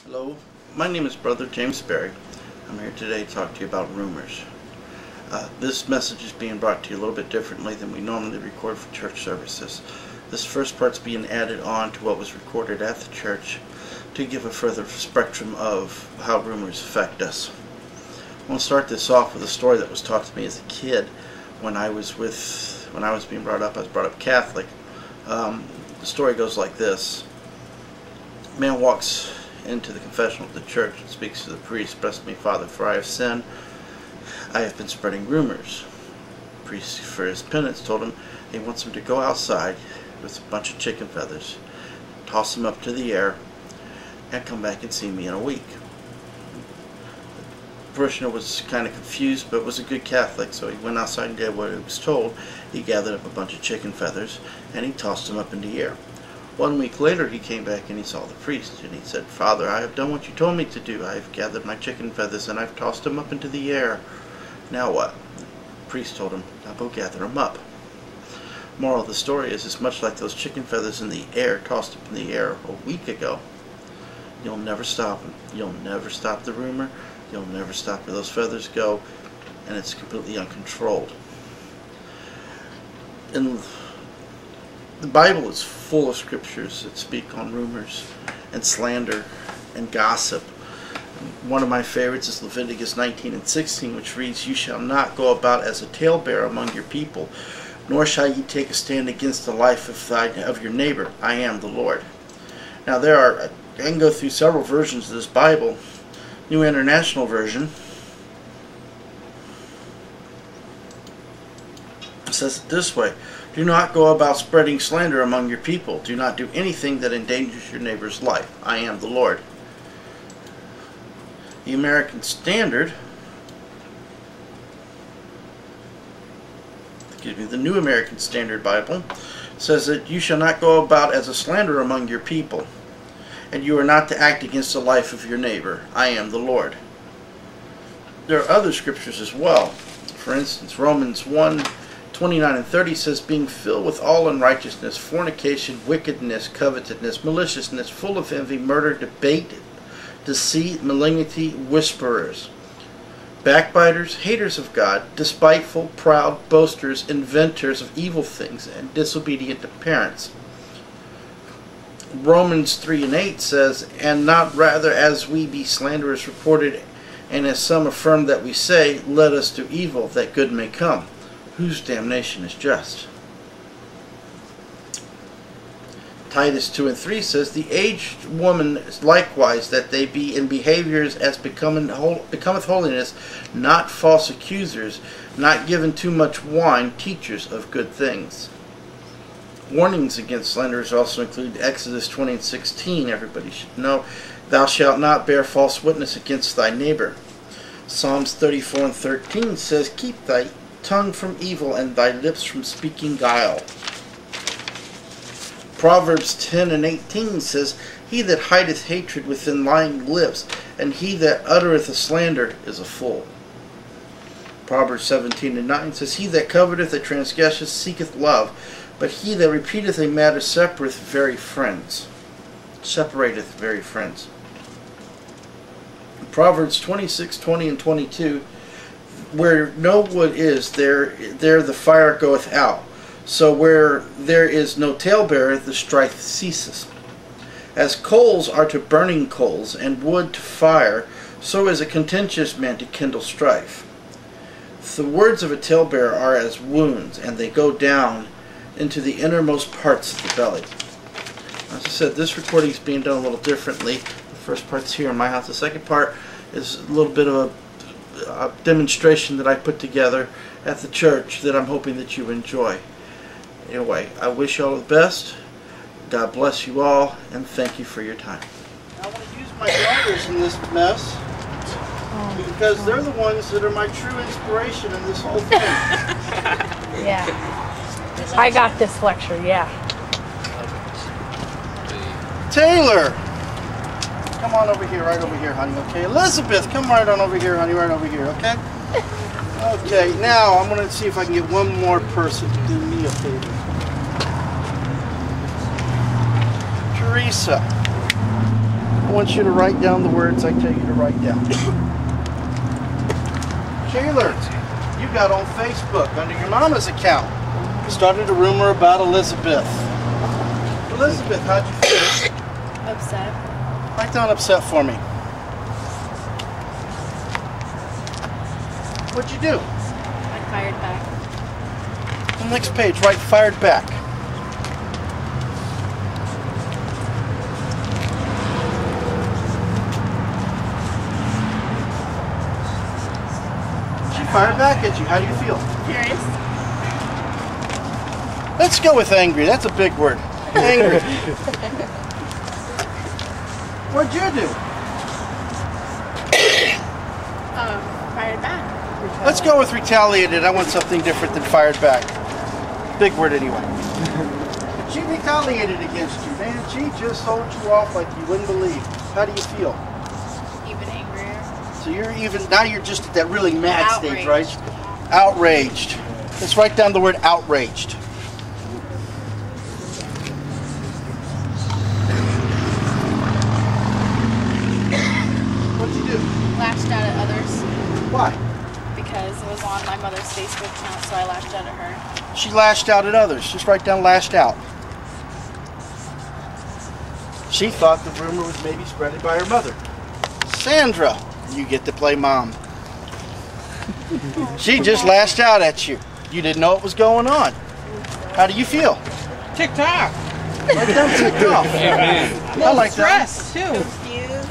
Hello, my name is Brother James Sperry. I'm here today to talk to you about rumors. This message is being brought to you a little bit differently than we normally record for church services. This first part's being added on to what was recorded at the church to give a further spectrum of how rumors affect us. I want to start this off with a story that was taught to me as a kid when I was being brought up. I was brought up Catholic. The story goes like this. A man walks into the confessional of the church and speaks to the priest. "Bless me, Father, for I have sinned. I have been spreading rumors." The priest, for his penance, told him he wants him to go outside with a bunch of chicken feathers, toss them up to the air, and come back and see me in a week. The parishioner was kind of confused, but was a good Catholic, so he went outside and did what he was told. He gathered up a bunch of chicken feathers and he tossed them up in the air. 1 week later he came back and he saw the priest, and he said, "Father, I have done what you told me to do. I have gathered my chicken feathers and I've tossed them up into the air. Now what?" The priest told him, "Now go gather them up." Moral of the story is, it's much like those chicken feathers in the air, tossed up in the air a week ago. You'll never stop them. You'll never stop the rumor. You'll never stop where those feathers go, and it's completely uncontrolled. In the Bible is full of scriptures that speak on rumors and slander and gossip. One of my favorites is Leviticus 19:16, which reads, "You shall not go about as a talebearer among your people, nor shall ye take a stand against the life of your neighbor. I am the Lord." Now I can go through several versions of this Bible. New International Version says it this way: "Do not go about spreading slander among your people. Do not do anything that endangers your neighbor's life. I am the Lord." The American Standard, the New American Standard Bible, says that you shall not go about as a slanderer among your people, and you are not to act against the life of your neighbor. I am the Lord. There are other scriptures as well. For instance, Romans 1:29 and 30 says, "Being filled with all unrighteousness, fornication, wickedness, covetousness, maliciousness, full of envy, murder, debate, deceit, malignity, whisperers, backbiters, haters of God, despiteful, proud, boasters, inventors of evil things, and disobedient to parents." Romans 3:8 says, "And not rather as we be slanderers reported, and as some affirm that we say, let us do evil, that good may come, whose damnation is just." Titus 2:3 says, "The aged woman likewise, that they be in behaviors as becometh holiness, not false accusers, not given too much wine, teachers of good things." Warnings against slanderers also include Exodus 20:16. Everybody should know, "Thou shalt not bear false witness against thy neighbor." Psalms 34:13 says, "Keep thy tongue from evil and thy lips from speaking guile." Proverbs 10:18 says, "He that hideth hatred within lying lips, and he that uttereth a slander is a fool." Proverbs 17:9 says, "He that coveteth a transgression seeketh love, but he that repeateth a matter separateth very friends." Proverbs 26:20 and 22, "Where no wood is, there the fire goeth out. So where there is no talebearer, the strife ceases. As coals are to burning coals, and wood to fire, so is a contentious man to kindle strife. The words of a talebearer are as wounds, and they go down into the innermost parts of the belly." As I said, this recording is being done a little differently. The first part's here in my house. The second part is a little bit of a demonstration that I put together at the church that I'm hoping that you enjoy. Anyway, I wish you all the best. God bless you all, and thank you for your time. I want to use my daughters in this mess because they're the ones that are my true inspiration in this whole thing. Yeah. I got this lecture, yeah. Taylor! Come on over here, right over here, honey, okay? Elizabeth, come right on over here, honey, right over here, okay? Okay, now I'm going to see if I can get one more person to do me a favor. Teresa. I want you to write down the words I tell you to write down. Taylor, you got on Facebook under your mama's account. Started a rumor about Elizabeth. Elizabeth, how'd you feel? Upset. Write down upset for me. What'd you do? I fired back. The next page, write fired back. She fired back at you. How do you feel? Furious. Let's go with angry. That's a big word. Angry. What'd you do? Fired back. Let's go with retaliated. I want something different than fired back. Big word anyway. She retaliated against you, man. She just told you off like you wouldn't believe. How do you feel? Even angrier. So now you're just at that really mad stage, Outraged. right? Outraged. Let's write down the word outraged. What'd you do? Lashed out at others Why? because it was on my mother's Facebook account, so I lashed out at her. She lashed out at others. Just write down lashed out. She thought the rumor was maybe spreaded by her mother. Sandra, you get to play mom. She just lashed out at you. You didn't know what was going on. How do you feel? Ticked off. Like them ticked off. I like that. Stress too. Confused.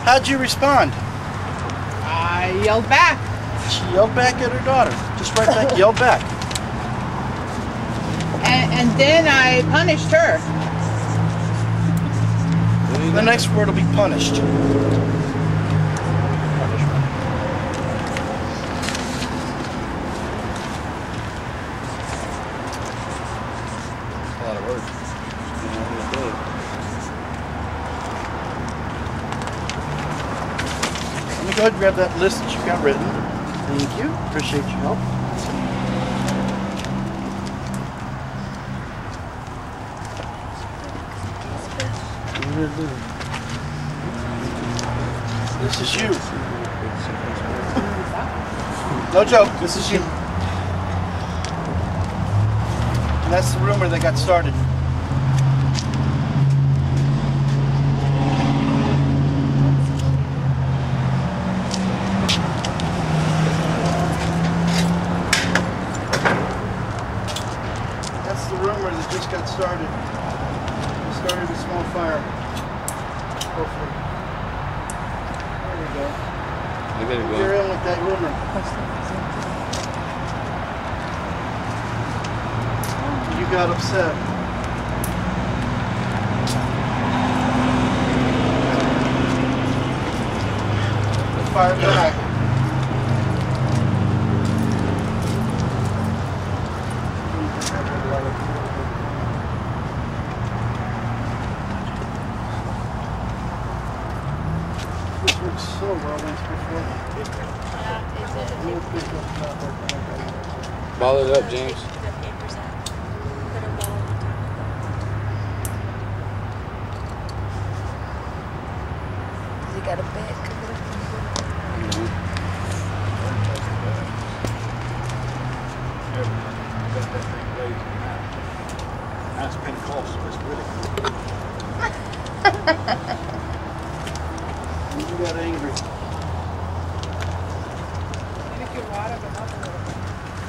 How'd you respond? I yelled back. She yelled back at her daughter. Just write back, yelled back. And then I punished her. The next word will be punished. A lot of words. Let me go ahead and grab that list that you got written. Thank you. Appreciate your help. This is you. No joke, this is you. And that's the rumor that got started. That's the rumor that just got started. It started a small fire. Hopefully. There we go. Look at it You're go. in with that rumor. You got upset. Fire back. This works so well once before. Ball it up, James. You got a bit. That's Pentecostal. It's really You got angry.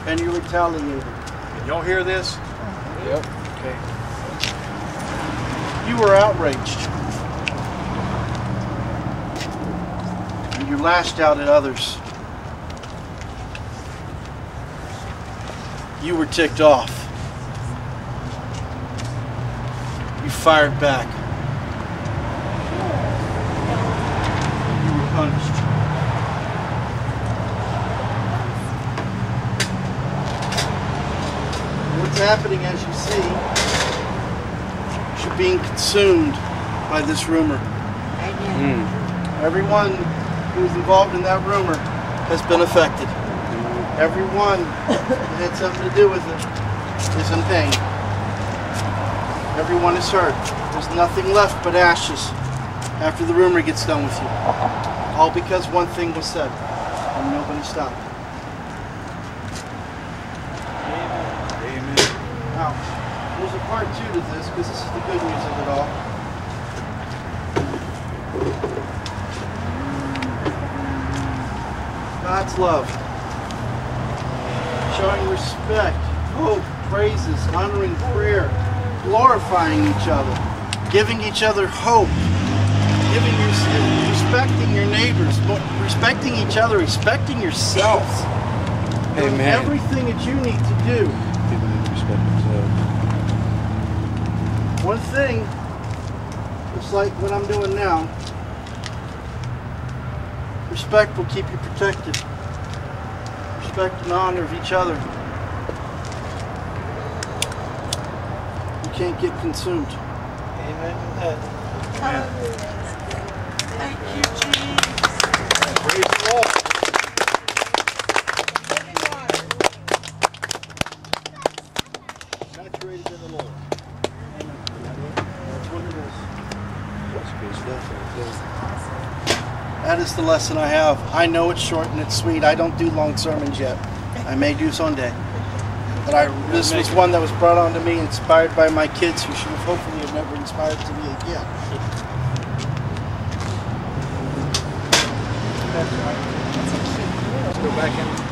And you retaliated. Can y'all hear this? Yep. Okay. You were outraged. And you lashed out at others. You were ticked off. You fired back. You were punished. What's happening, as you see, you're being consumed by this rumor. Everyone who was involved in that rumor has been affected. Everyone that had something to do with it is in pain. Everyone is hurt. There's nothing left but ashes after the rumor gets done with you. All because one thing was said and nobody stopped. Amen. Now, there's a part 2 to this because this is the good news of it all. God's love. Showing respect, hope, praises, honoring prayer, glorifying each other, giving each other hope, respecting your neighbors, respecting each other, respecting yourselves. Doing Amen. everything that you need to do. People need to respect themselves. One thing, just like what I'm doing now, respect will keep you protected. Respect and honor of each other. You can't get consumed. Amen to that. Thank you, Jesus. Praise the Lord. Living water. Saturated in the Lord. That's what it is. That's good stuff right there. That is the lesson I have. I know it's short and it's sweet. I don't do long sermons yet. I may do someday. But this was one that was brought on to me, inspired by my kids who should have hopefully have never inspired to me again. Let's go back in.